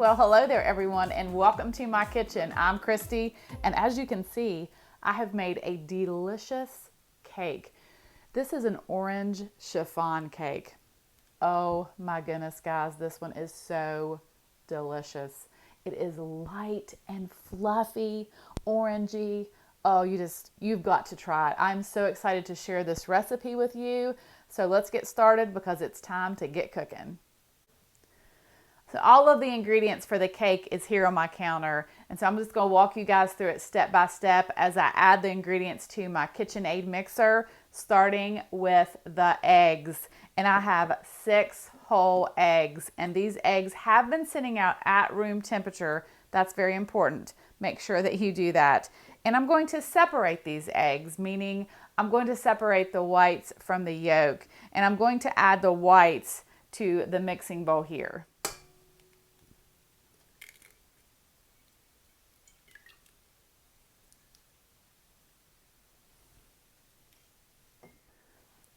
Well, hello there everyone and welcome to my kitchen. I'm Christy, and as you can see, I have made a delicious cake. This is an orange chiffon cake. Oh my goodness, guys, this one is so delicious. It is light and fluffy, orangey. Oh, you've got to try it. I'm so excited to share this recipe with you. So let's get started because it's time to get cooking. So all of the ingredients for the cake is here on my counter. And so I'm just gonna walk you guys through it step by step as I add the ingredients to my KitchenAid mixer, starting with the eggs. And I have 6 whole eggs. And these eggs have been sitting out at room temperature. That's very important. Make sure that you do that. And I'm going to separate these eggs, meaning I'm going to separate the whites from the yolk. And I'm going to add the whites to the mixing bowl here.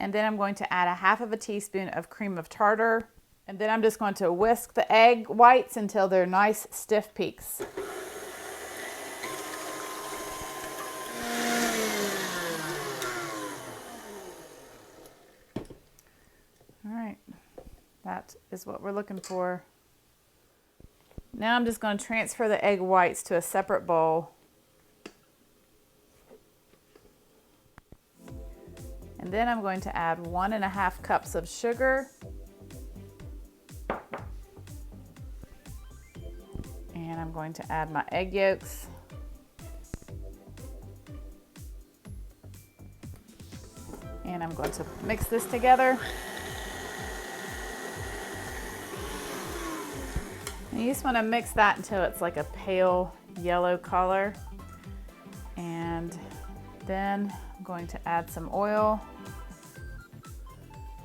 And then I'm going to add a half of a teaspoon of cream of tartar. And then I'm just going to whisk the egg whites until they're nice stiff peaks. All right, that is what we're looking for. Now I'm just going to transfer the egg whites to a separate bowl. And then I'm going to add 1.5 cups of sugar. And I'm going to add my egg yolks. And I'm going to mix this together. And you just want to mix that until it's like a pale yellow color. And then I'm going to add some oil.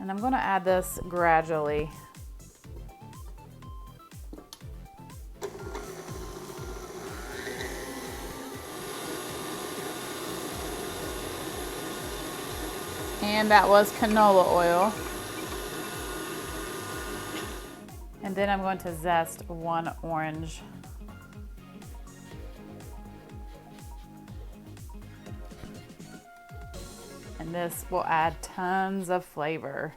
And I'm going to add this gradually. And that was canola oil. And then I'm going to zest 1 orange. And this will add tons of flavor.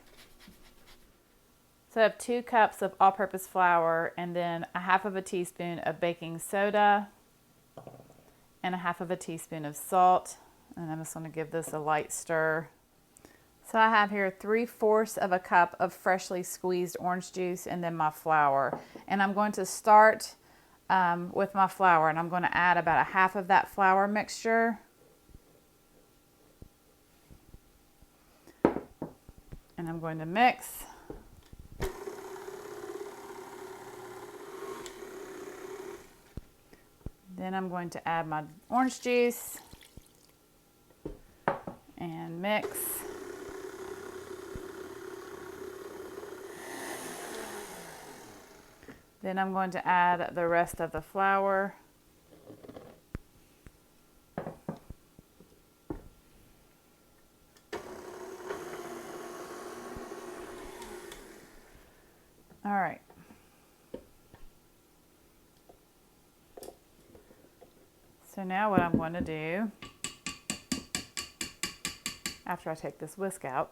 So I have 2 cups of all-purpose flour and then a half of a teaspoon of baking soda and a half of a teaspoon of salt. And I'm just going to give this a light stir. So I have here 3/4 of a cup of freshly squeezed orange juice and then my flour. And I'm going to start with my flour, and I'm going to add about a half of that flour mixture. And I'm going to mix. Then I'm going to add my orange juice and mix. Then I'm going to add the rest of the flour. All right. So now what I'm going to do, after I take this whisk out,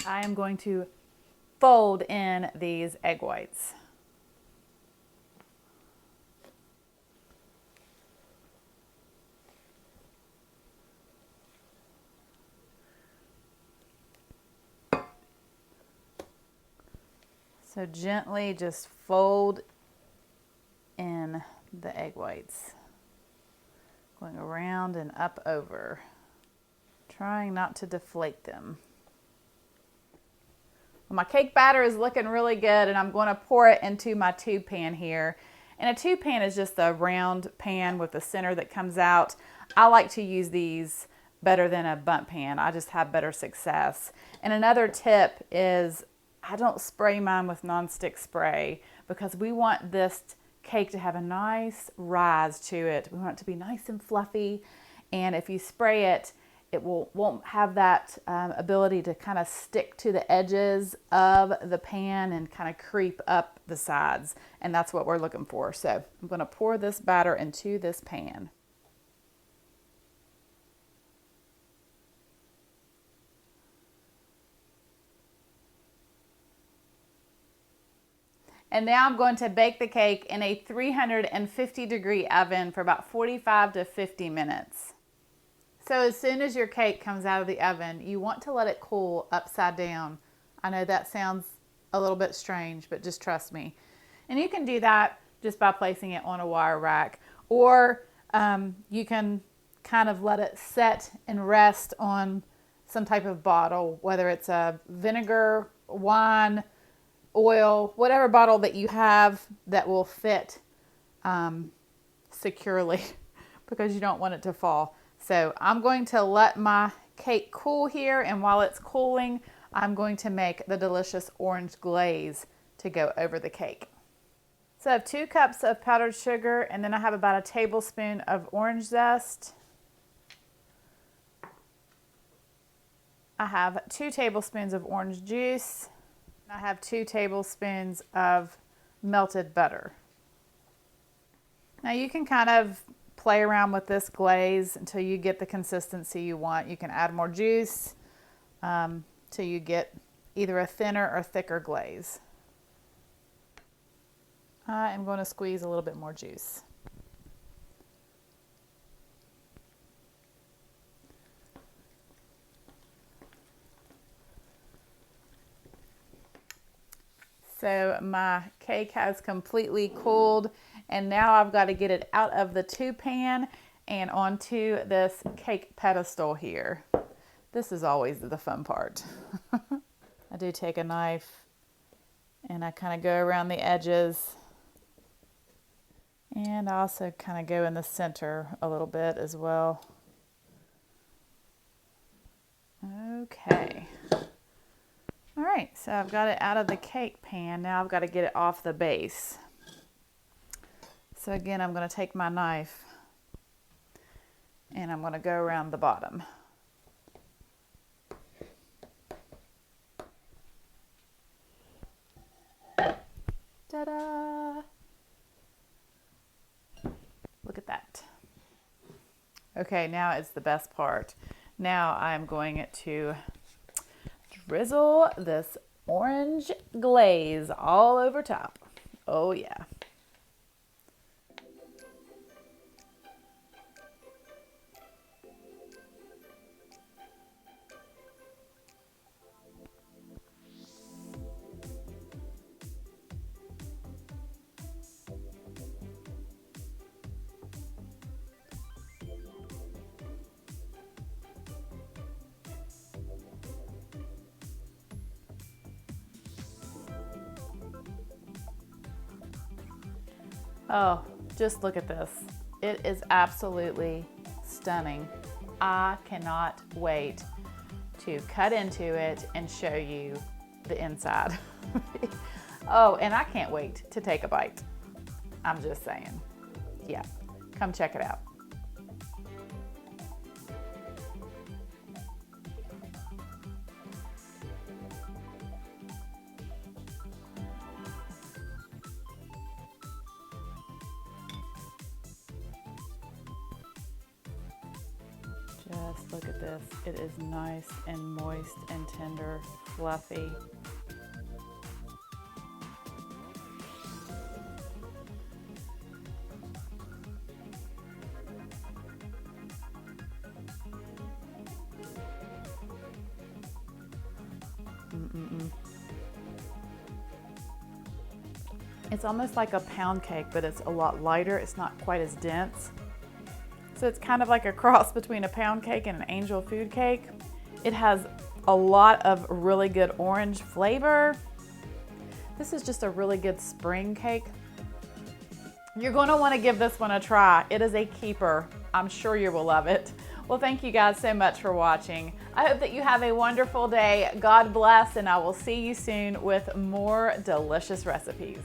I am going to fold in these egg whites. So gently just fold in the egg whites, going around and up over, trying not to deflate them. Well, my cake batter is looking really good, and I'm going to pour it into my tube pan here. And a tube pan is just a round pan with a center that comes out. I like to use these better than a bundt pan. I just have better success. And another tip is I don't spray mine with nonstick spray because we want this cake to have a nice rise to it. We want it to be nice and fluffy. And if you spray it, it won't have that ability to kind of stick to the edges of the pan and kind of creep up the sides. And that's what we're looking for. So I'm going to pour this batter into this pan. And now I'm going to bake the cake in a 350-degree oven for about 45 to 50 minutes. So as soon as your cake comes out of the oven, you want to let it cool upside down. I know that sounds a little bit strange, but just trust me. And you can do that just by placing it on a wire rack, or you can kind of let it set and rest on some type of bottle, whether it's a vinegar, wine, oil, whatever bottle that you have that will fit securely because you don't want it to fall. So I'm going to let my cake cool here, and while it's cooling, I'm going to make the delicious orange glaze to go over the cake. So I have 2 cups of powdered sugar, and then I have about a tablespoon of orange zest. I have 2 tablespoons of orange juice. I have 2 tablespoons of melted butter. Now you can kind of play around with this glaze until you get the consistency you want. You can add more juice till you get either a thinner or thicker glaze. I am going to squeeze a little bit more juice. So my cake has completely cooled, and now I've got to get it out of the tube pan and onto this cake pedestal here. This is always the fun part. I do take a knife and I kind of go around the edges, and I also kind of go in the center a little bit as well. Okay. All right, so I've got it out of the cake pan. Now I've got to get it off the base. So again, I'm going to take my knife and I'm going to go around the bottom. Ta-da! Look at that. Okay, now it's the best part. Now I'm going to drizzle this orange glaze all over top. Oh yeah. Oh, just look at this. It is absolutely stunning. I cannot wait to cut into it and show you the inside. Oh, and I can't wait to take a bite. I'm just saying. Yeah, come check it out. Just look at this. It is nice and moist and tender, fluffy. It's almost like a pound cake, but it's a lot lighter. It's not quite as dense. So it's kind of like a cross between a pound cake and an angel food cake. It has a lot of really good orange flavor. This is just a really good spring cake. You're going to want to give this one a try. It is a keeper. I'm sure you will love it. Well, thank you guys so much for watching. I hope that you have a wonderful day. God bless, and I will see you soon with more delicious recipes.